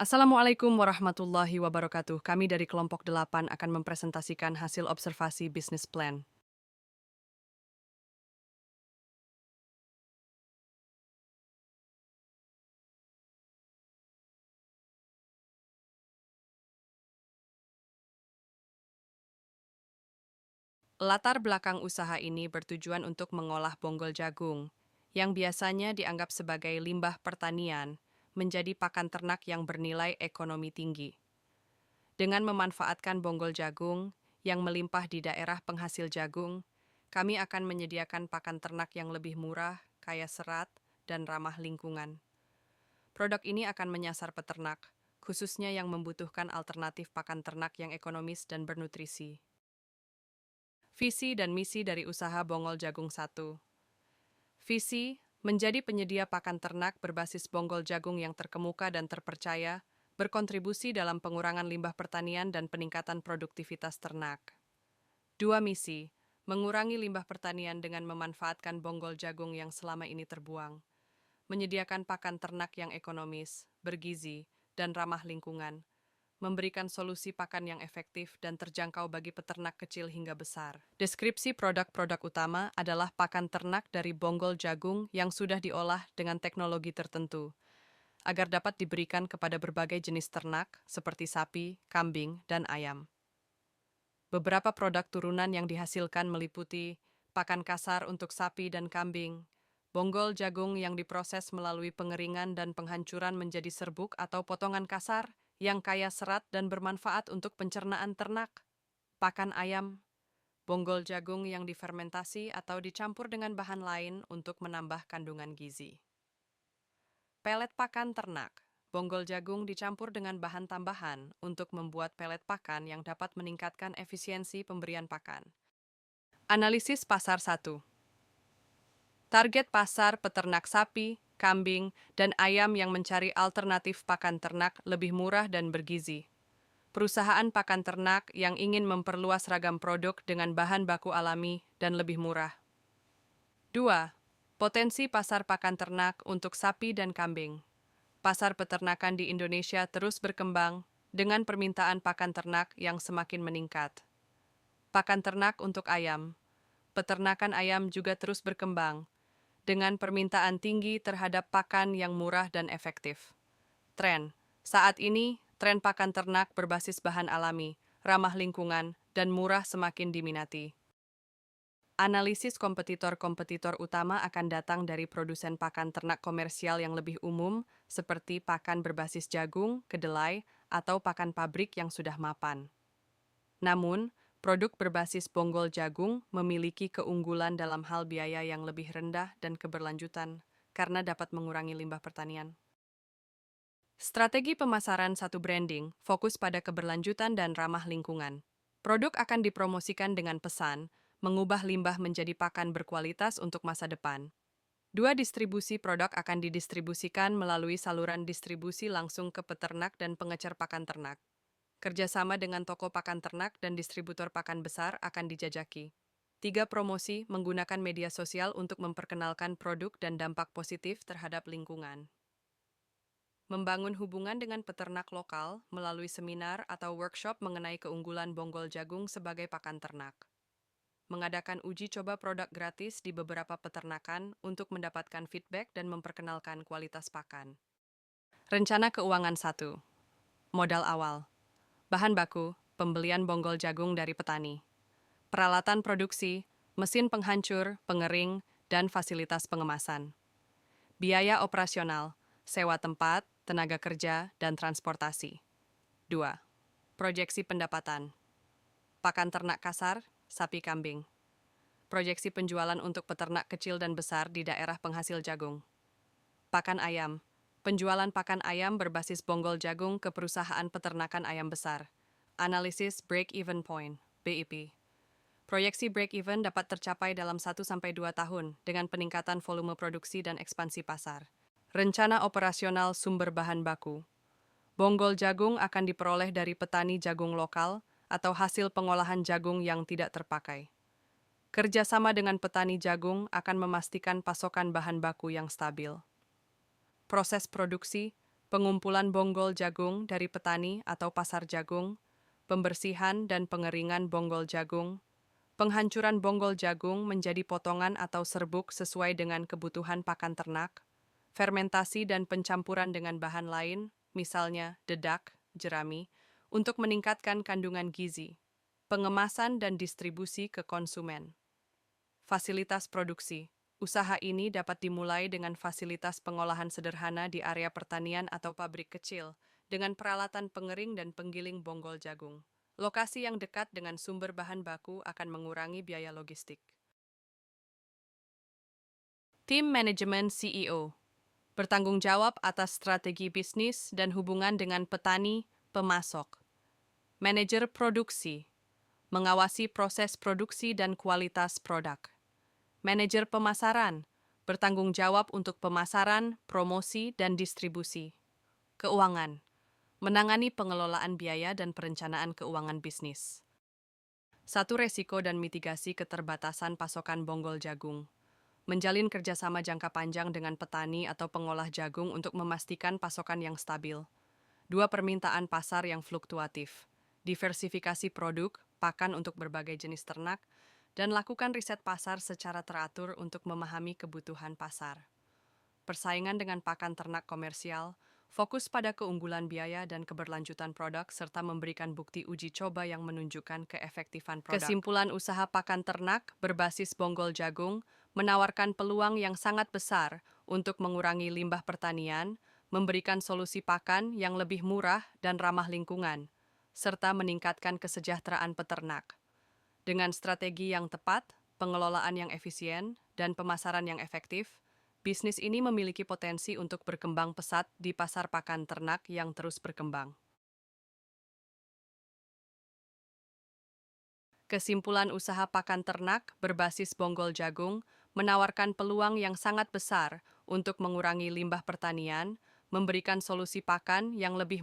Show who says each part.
Speaker 1: Assalamualaikum warahmatullahi wabarakatuh. Kami dari kelompok 8 akan mempresentasikan hasil observasi bisnis plan. Latar belakang usaha ini bertujuan untuk mengolah bonggol jagung, yang biasanya dianggap sebagai limbah pertanian, menjadi pakan ternak yang bernilai ekonomi tinggi. Dengan memanfaatkan bonggol jagung yang melimpah di daerah penghasil jagung, kami akan menyediakan pakan ternak yang lebih murah, kaya serat, dan ramah lingkungan. Produk ini akan menyasar peternak, khususnya yang membutuhkan alternatif pakan ternak yang ekonomis dan bernutrisi. Visi dan misi dari usaha Bonggol Jagung 1. Visi, menjadi penyedia pakan ternak berbasis bonggol jagung yang terkemuka dan terpercaya, berkontribusi dalam pengurangan limbah pertanian dan peningkatan produktivitas ternak. 2. Misi, mengurangi limbah pertanian dengan memanfaatkan bonggol jagung yang selama ini terbuang. Menyediakan pakan ternak yang ekonomis, bergizi, dan ramah lingkungan, memberikan solusi pakan yang efektif dan terjangkau bagi peternak kecil hingga besar. Deskripsi produk-produk utama adalah pakan ternak dari bonggol jagung yang sudah diolah dengan teknologi tertentu, agar dapat diberikan kepada berbagai jenis ternak seperti sapi, kambing, dan ayam. Beberapa produk turunan yang dihasilkan meliputi pakan kasar untuk sapi dan kambing, bonggol jagung yang diproses melalui pengeringan dan penghancuran menjadi serbuk atau potongan kasar yang kaya serat dan bermanfaat untuk pencernaan ternak, pakan ayam, bonggol jagung yang difermentasi atau dicampur dengan bahan lain untuk menambah kandungan gizi. Pelet pakan ternak. Bonggol jagung dicampur dengan bahan tambahan untuk membuat pelet pakan yang dapat meningkatkan efisiensi pemberian pakan. Analisis pasar 1. Target pasar peternak sapi, kambing, dan ayam yang mencari alternatif pakan ternak lebih murah dan bergizi. Perusahaan pakan ternak yang ingin memperluas ragam produk dengan bahan baku alami dan lebih murah. 2. Potensi pasar pakan ternak untuk sapi dan kambing. Pasar peternakan di Indonesia terus berkembang dengan permintaan pakan ternak yang semakin meningkat. Pakan ternak untuk ayam. Peternakan ayam juga terus berkembang dengan permintaan tinggi terhadap pakan yang murah dan efektif. Tren. Saat ini, tren pakan ternak berbasis bahan alami, ramah lingkungan, dan murah semakin diminati. Analisis kompetitor-kompetitor utama akan datang dari produsen pakan ternak komersial yang lebih umum, seperti pakan berbasis jagung, kedelai, atau pakan pabrik yang sudah mapan. Namun, produk berbasis bonggol jagung memiliki keunggulan dalam hal biaya yang lebih rendah dan keberlanjutan, karena dapat mengurangi limbah pertanian. Strategi pemasaran satu branding fokus pada keberlanjutan dan ramah lingkungan. Produk akan dipromosikan dengan pesan, mengubah limbah menjadi pakan berkualitas untuk masa depan. 2. Distribusi produk akan didistribusikan melalui saluran distribusi langsung ke peternak dan pengecer pakan ternak. Kerjasama dengan toko pakan ternak dan distributor pakan besar akan dijajaki. 3. Promosi menggunakan media sosial untuk memperkenalkan produk dan dampak positif terhadap lingkungan. Membangun hubungan dengan peternak lokal melalui seminar atau workshop mengenai keunggulan bonggol jagung sebagai pakan ternak. Mengadakan uji coba produk gratis di beberapa peternakan untuk mendapatkan feedback dan memperkenalkan kualitas pakan. Rencana keuangan 1. Modal awal. Bahan baku, pembelian bonggol jagung dari petani. Peralatan produksi, mesin penghancur, pengering, dan fasilitas pengemasan. Biaya operasional, sewa tempat, tenaga kerja, dan transportasi. 2. Proyeksi pendapatan. Pakan ternak kasar, sapi kambing. Proyeksi penjualan untuk peternak kecil dan besar di daerah penghasil jagung. Pakan ayam. Penjualan pakan ayam berbasis bonggol jagung ke perusahaan peternakan ayam besar. Analisis break-even point, BIP. Proyeksi break-even dapat tercapai dalam 1-2 tahun dengan peningkatan volume produksi dan ekspansi pasar. Rencana operasional sumber bahan baku. Bonggol jagung akan diperoleh dari petani jagung lokal atau hasil pengolahan jagung yang tidak terpakai. Kerjasama dengan petani jagung akan memastikan pasokan bahan baku yang stabil. Proses produksi, pengumpulan bonggol jagung dari petani atau pasar jagung, pembersihan dan pengeringan bonggol jagung, penghancuran bonggol jagung menjadi potongan atau serbuk sesuai dengan kebutuhan pakan ternak, fermentasi dan pencampuran dengan bahan lain, misalnya dedak, jerami, untuk meningkatkan kandungan gizi, pengemasan dan distribusi ke konsumen. Fasilitas produksi. Usaha ini dapat dimulai dengan fasilitas pengolahan sederhana di area pertanian atau pabrik kecil, dengan peralatan pengering dan penggiling bonggol jagung. Lokasi yang dekat dengan sumber bahan baku akan mengurangi biaya logistik. Tim manajemen CEO bertanggung jawab atas strategi bisnis dan hubungan dengan petani, pemasok. Manajer produksi mengawasi proses produksi dan kualitas produk. Manajer pemasaran bertanggung jawab untuk pemasaran, promosi, dan distribusi. Keuangan menangani pengelolaan biaya dan perencanaan keuangan bisnis. Satu resiko dan mitigasi keterbatasan pasokan bonggol jagung. Menjalin kerjasama jangka panjang dengan petani atau pengolah jagung untuk memastikan pasokan yang stabil. Dua, permintaan pasar yang fluktuatif. Diversifikasi produk, pakan untuk berbagai jenis ternak, dan lakukan riset pasar secara teratur untuk memahami kebutuhan pasar. Persaingan dengan pakan ternak komersial, fokus pada keunggulan biaya dan keberlanjutan produk serta memberikan bukti uji coba yang menunjukkan keefektifan produk. Kesimpulan, usaha pakan ternak berbasis bonggol jagung menawarkan peluang yang sangat besar untuk mengurangi limbah pertanian, memberikan solusi pakan yang lebih murah dan ramah lingkungan, serta meningkatkan kesejahteraan peternak. Dengan strategi yang tepat, pengelolaan yang efisien, dan pemasaran yang efektif, bisnis ini memiliki potensi untuk berkembang pesat di pasar pakan ternak yang terus berkembang. Kesimpulan, usaha pakan ternak berbasis bonggol jagung menawarkan peluang yang sangat besar untuk mengurangi limbah pertanian, memberikan solusi pakan yang lebih